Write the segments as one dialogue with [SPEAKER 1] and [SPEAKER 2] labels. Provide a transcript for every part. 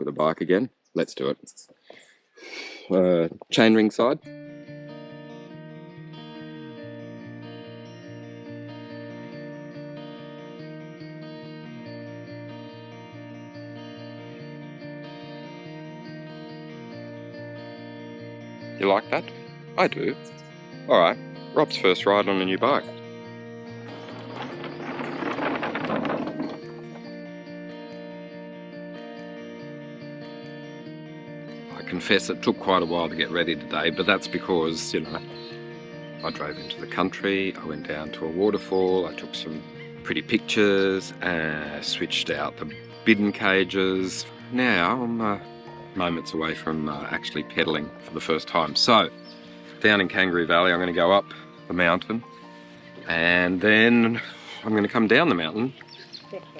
[SPEAKER 1] look at the bike again. Let's do it. Chainring side. You like that? I do. Alright, Rob's first ride on a new bike. I confess it took quite a while to get ready today, but that's because, you know, I drove into the country, I went down to a waterfall, I took some pretty pictures, and switched out the bidding cages. Now I'm moments away from actually pedalling for the first time. So, down in Kangaroo Valley, I'm going to go up the mountain, and then I'm going to come down the mountain,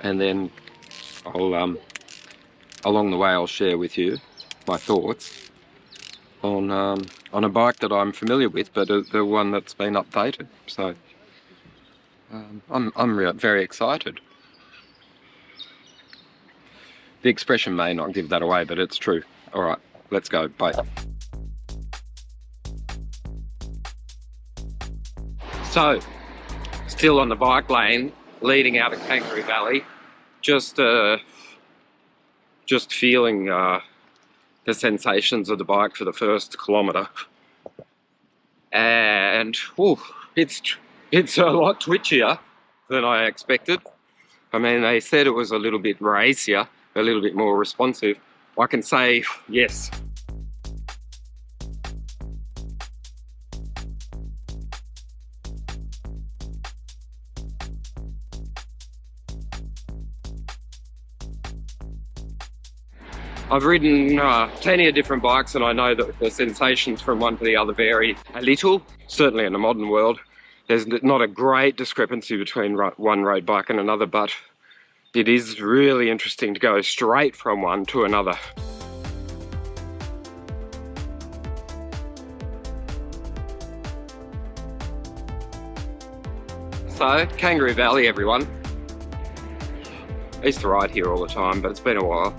[SPEAKER 1] and then I'll, along the way, I'll share with you my thoughts on a bike that I'm familiar with, but the one that's been updated. So, I'm very excited. The expression may not give that away, but it's true. All right, let's go. Bye. So, still on the bike lane, leading out of Kangaroo Valley, just feeling the sensations of the bike for the first kilometre, and it's a lot twitchier than I expected. I mean, they said it was a little bit racier, a little bit more responsive. I can say yes. I've ridden plenty of different bikes, and I know that the sensations from one to the other vary a little. Certainly in the modern world, there's not a great discrepancy between one road bike and another, but it is really interesting to go straight from one to another. So, Kangaroo Valley, everyone. I used to ride here all the time, but it's been a while.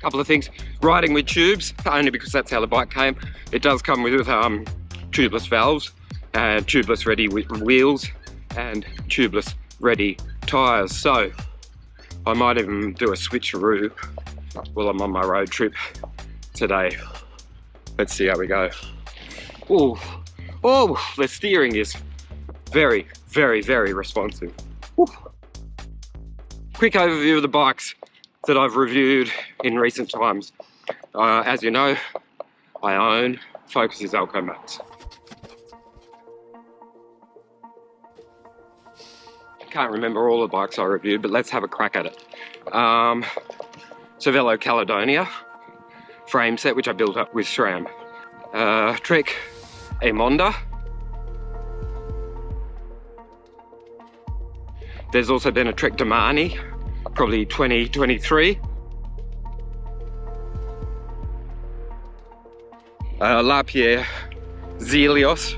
[SPEAKER 1] Couple of things. Riding with tubes, only because that's how the bike came. It does come with tubeless valves, and tubeless ready wheels, and tubeless ready tyres. So I might even do a switcheroo while I'm on my road trip today. Let's see how we go. Oh, the steering is very, very, very responsive. Ooh. Quick overview of the bikes that I've reviewed in recent times. As you know, I own Focus Izalco Max. Can't remember all the bikes I reviewed, but let's have a crack at it. Cervelo Caledonia frame set, which I built up with SRAM. Trek Emonda. There's also been a Trek Damani, probably 2023. Lapierre Zelios.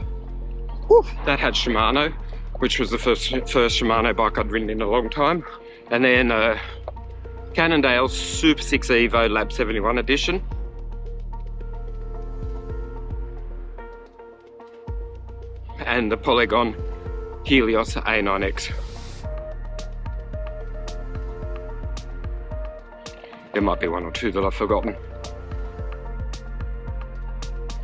[SPEAKER 1] Woo, that had Shimano, which was the first Shimano bike I'd ridden in a long time. And then Cannondale Super 6 Evo Lab 71 edition. And the Polygon Helios A9X. There might be one or two that I've forgotten.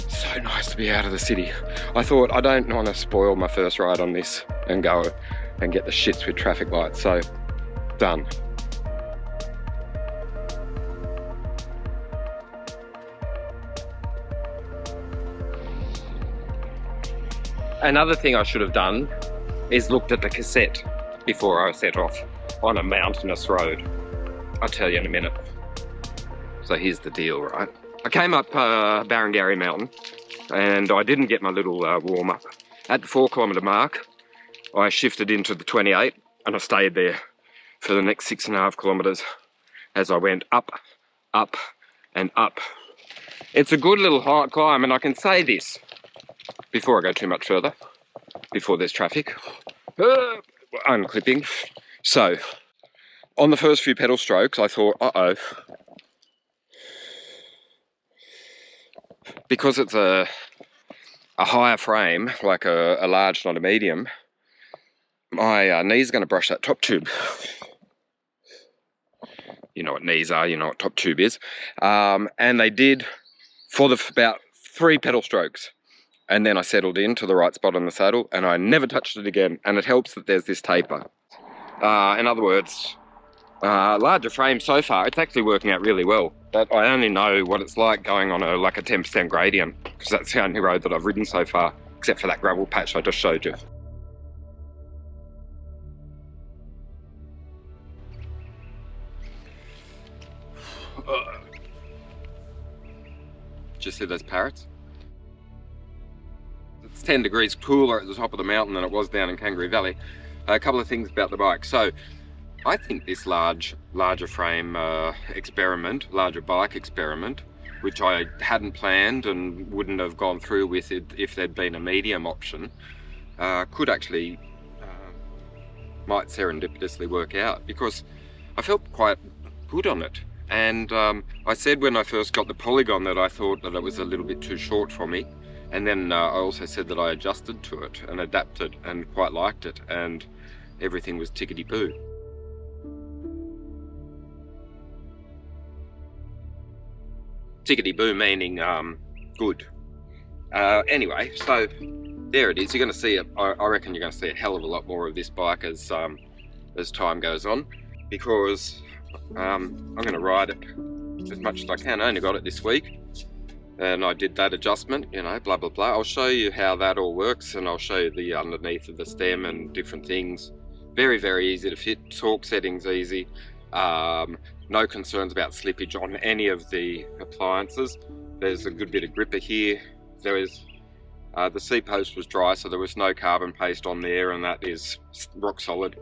[SPEAKER 1] So nice to be out of the city. I thought I don't want to spoil my first ride on this and go and get the shits with traffic lights, so done. Another thing I should have done is looked at the cassette before I set off on a mountainous road. I'll tell you in a minute. So here's the deal, right? I came up Barangarry Mountain, and I didn't get my little warm-up. At the 4 kilometre mark, I shifted into the 28, and I stayed there for the next 6.5 kilometres as I went up, up, and up. It's a good little hard climb, and I can say this before I go too much further, before there's traffic. Unclipping. So, on the first few pedal strokes, I thought, uh-oh. Because it's a higher frame, like a large, not a medium, my knee's going to brush that top tube. You know what knees are, you know what top tube is. And they did for about 3 pedal strokes. And then I settled into the right spot on the saddle, and I never touched it again. And it helps that there's this taper. In other words, larger frame so far, it's actually working out really well. But I only know what it's like going on like a 10% gradient, because that's the only road that I've ridden so far, except for that gravel patch I just showed you. Did you see those parrots? It's 10 degrees cooler at the top of the mountain than it was down in Kangaroo Valley. A couple of things about the bike. So, I think this larger frame experiment, larger bike experiment, which I hadn't planned and wouldn't have gone through with it if there'd been a medium option, could actually, might serendipitously work out, because I felt quite good on it. And I said when I first got the Polygon that I thought that it was a little bit too short for me. And then I also said that I adjusted to it and adapted and quite liked it, and everything was tickety-boo. Tickety-boo meaning good. Anyway, so there it is. You're going to see it. I reckon you're going to see a hell of a lot more of this bike as time goes on, because I'm going to ride it as much as I can. I only got it this week, and I did that adjustment, you know, blah blah blah. I'll show you how that all works, and I'll show you the underneath of the stem and different things. Very, very easy to fit. Torque settings easy. No concerns about slippage on any of the appliances. There's a good bit of gripper here. There is the seat post was dry, so there was no carbon paste on there, and that is rock solid.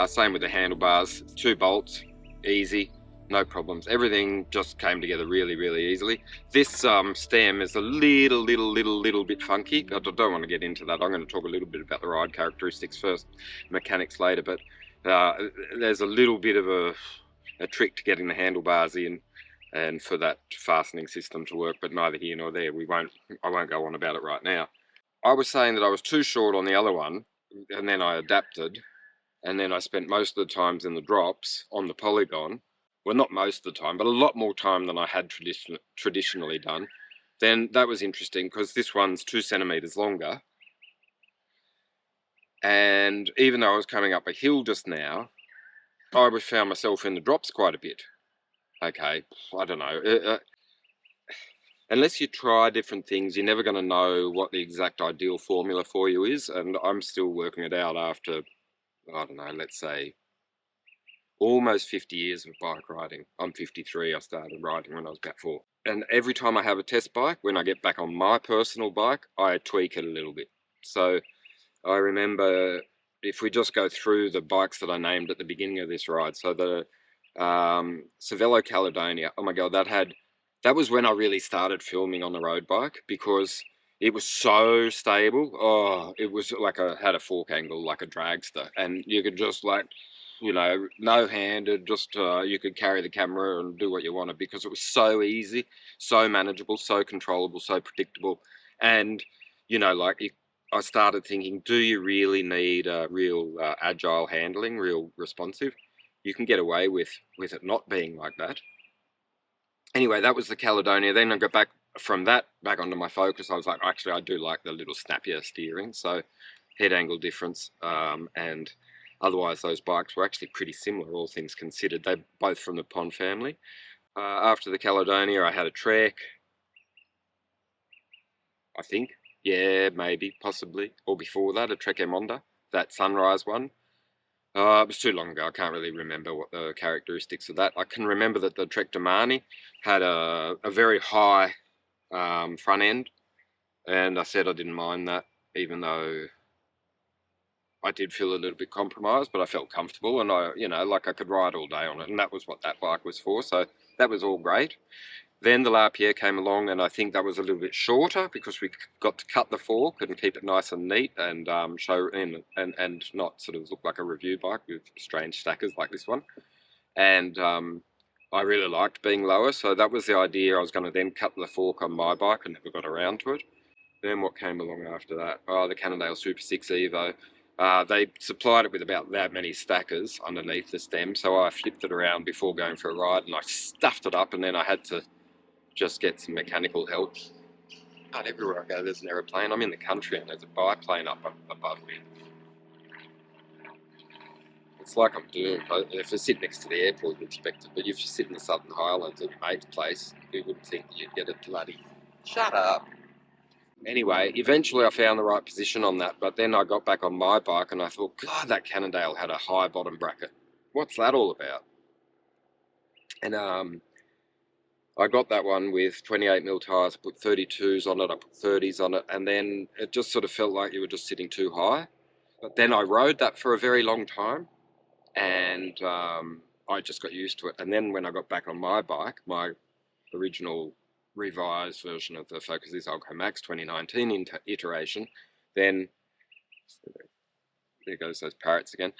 [SPEAKER 1] Same with the handlebars. 2 bolts, easy, no problems. Everything just came together really, really easily. This stem is a little bit funky. I don't want to get into that. I'm going to talk a little bit about the ride characteristics first, mechanics later, but there's a little bit of a trick to getting the handlebars in and for that fastening system to work, but neither here nor there. I won't go on about it right now. I was saying that I was too short on the other one, and then I adapted, and then I spent most of the times in the drops on the Polygon. Well, not most of the time, but a lot more time than I had traditionally done. Then that was interesting, because this one's 2 centimeters longer, and even though I was coming up a hill just now, I found myself in the drops quite a bit. Okay, I don't know. Unless you try different things, you're never going to know what the exact ideal formula for you is, and I'm still working it out after, I don't know, let's say, almost 50 years of bike riding. I'm 53, I started riding when I was about 4. And every time I have a test bike, when I get back on my personal bike, I tweak it a little bit. So I remember, if we just go through the bikes that I named at the beginning of this ride, so the Cervelo Caledonia, oh my god, that was when I really started filming on the road bike, because it was so stable. Oh, it was like had a fork angle like a dragster, and you could just, like, you know, no-handed, just you could carry the camera and do what you wanted, because it was so easy, so manageable, so controllable, so predictable. And, you know, like, I started thinking, do you really need real agile handling, real responsive? You can get away with it not being like that. Anyway, that was the Caledonia. Then I got back from that back onto my Focus. I was like, actually, I do like the little snappier steering, so head angle difference, and otherwise those bikes were actually pretty similar, all things considered. They're both from the PON family. After the Caledonia, I had a Trek, I think. Yeah, maybe, possibly. Or before that, a Trek Emonda, that Sunrise one. It was too long ago. I can't really remember what the characteristics of that. I can remember that the Trek Damani had a very high front end, and I said I didn't mind that, even though I did feel a little bit compromised, but I felt comfortable, and I could ride all day on it, and that was what that bike was for. So that was all great. Then the Lapierre came along, and I think that was a little bit shorter because we got to cut the fork and keep it nice and neat and show and not sort of look like a review bike with strange stackers like this one. And I really liked being lower, so that was the idea. I was going to then cut the fork on my bike and never got around to it. Then what came along after that? Oh, the Cannondale Super 6 Evo. They supplied it with about that many stackers underneath the stem, so I flipped it around before going for a ride and I stuffed it up, and then I had to just get some mechanical help. God, everywhere I go there's an aeroplane. I'm in the country and there's a biplane up above me. It's like I'm doomed. If I sit next to the airport, you'd expect it, but if you sit in the Southern Highlands at your mate's place, you wouldn't think you'd get a bloody... Shut up! Anyway, eventually I found the right position on that, but then I got back on my bike and I thought, God, that Cannondale had a high bottom bracket. What's that all about? And I got that one with 28mm tyres, I put 32s on it, I put 30s on it, and then it just sort of felt like you were just sitting too high. But then I rode that for a very long time, and I just got used to it. And then when I got back on my bike, my original revised version of the Focus Izalco Max 2019 iteration, then, there goes those parrots again,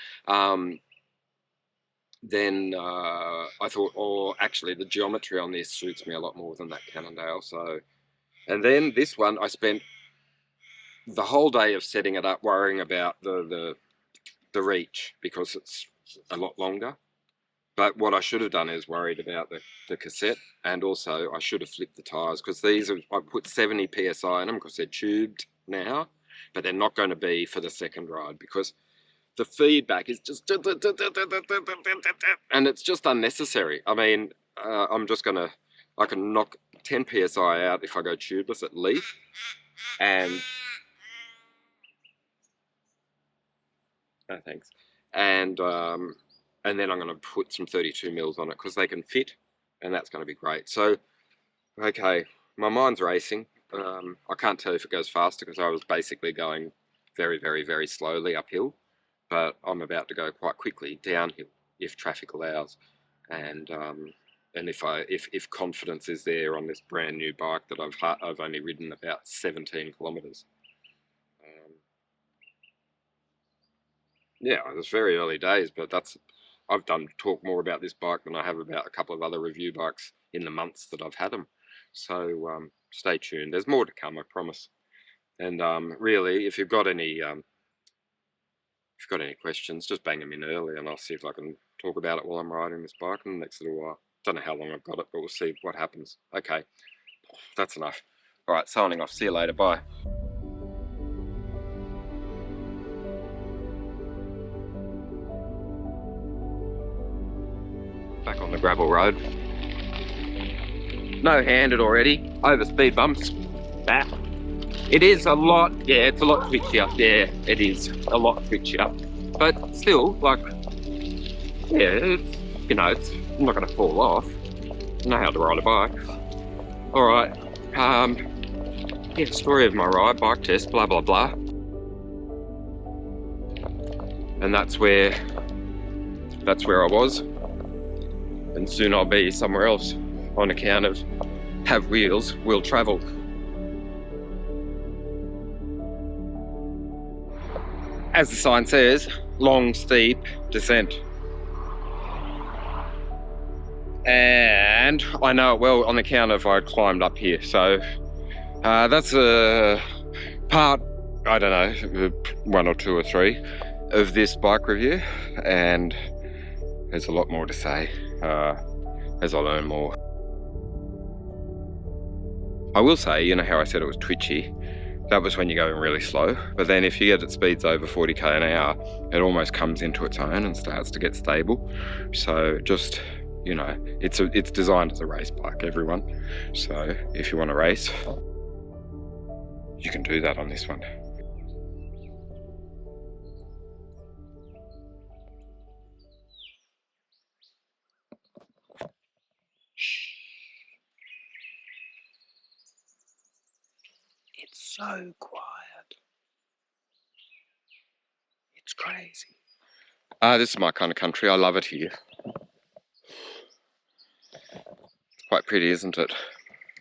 [SPEAKER 1] then I thought, oh, actually the geometry on this suits me a lot more than that Cannondale. So, and then this one, I spent the whole day of setting it up worrying about the reach because it's a lot longer. But what I should have done is worried about the cassette, and also I should have flipped the tyres, because these are, I put 70 psi in them because they're tubed now, but they're not going to be for the second ride because the feedback is just, and it's just unnecessary. I mean, I'm just going to, I can knock 10 psi out if I go tubeless at least, and no thanks, and then I'm going to put some 32mm on it because they can fit, and that's going to be great. So, okay, my mind's racing. I can't tell if it goes faster because I was basically going very, very, very slowly uphill, but I'm about to go quite quickly downhill if traffic allows, and if confidence is there on this brand new bike that I've only ridden about 17 kilometres. Yeah, it's very early days, but I've talk more about this bike than I have about a couple of other review bikes in the months that I've had them. So stay tuned. There's more to come, I promise. And really, if you've got any questions, just bang them in early, and I'll see if I can talk about it while I'm riding this bike in the next little while. Don't know how long I've got it, but we'll see what happens. Okay, that's enough. All right, signing off. See you later. Bye. Back on the gravel road. No handed already. Over speed bumps. Back. It is a lot. Yeah, it's a lot twitchier. Yeah, it is a lot twitchier. But still, like, yeah, it's, you know, it's I'm not going to fall off. I know how to ride a bike. All right. Yeah, story of my ride, bike test, blah blah blah. And that's where I was. And soon I'll be somewhere else on account of have wheels, will travel. As the sign says, long, steep descent. And I know it well on account of I climbed up here. So that's a part, I don't know, 1 or 2 or 3 of this bike review. And there's a lot more to say as I learn more. I will say, you know how I said it was twitchy? That was when you're going really slow. But then if you get at speeds over 40k an hour, it almost comes into its own and starts to get stable. So just, you know, it's designed as a race bike, everyone. So if you want to race, you can do that on this one. It's so quiet. It's crazy. This is my kind of country. I love it here. It's quite pretty, isn't it?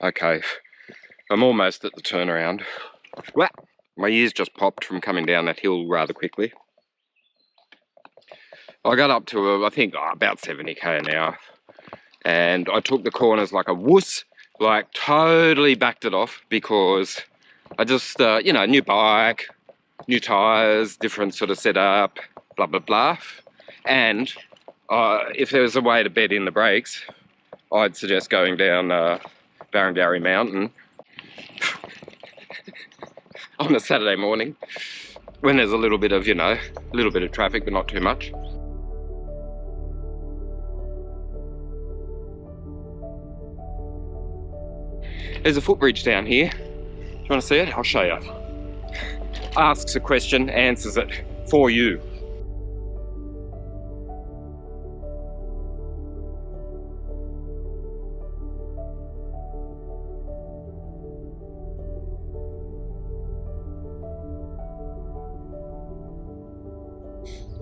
[SPEAKER 1] Okay, I'm almost at the turnaround. Well, my ears just popped from coming down that hill rather quickly. I got up to, I think, about 70k an hour. And I took the corners like a wuss, like totally backed it off because I just, you know, new bike, new tyres, different sort of setup, blah, blah, blah. And if there was a way to bed in the brakes, I'd suggest going down Barrengarry Mountain on a Saturday morning when there's a little bit of, you know, a little bit of traffic, but not too much. There's a footbridge down here. Do you want to see it? I'll show you. Asks a question, answers it for you.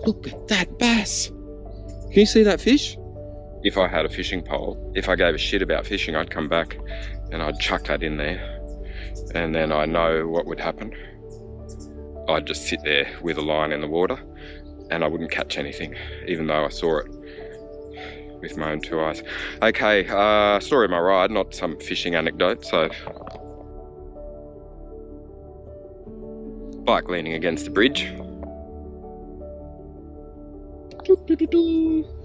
[SPEAKER 1] Look at that bass. Can you see that fish? If I had a fishing pole, if I gave a shit about fishing, I'd come back and I'd chuck that in there. And then I know what would happen. I'd just sit there with a line in the water and I wouldn't catch anything, even though I saw it with my own two eyes. Okay, story of my ride, not some fishing anecdote. So, bike leaning against the bridge. Doo, doo, doo, doo.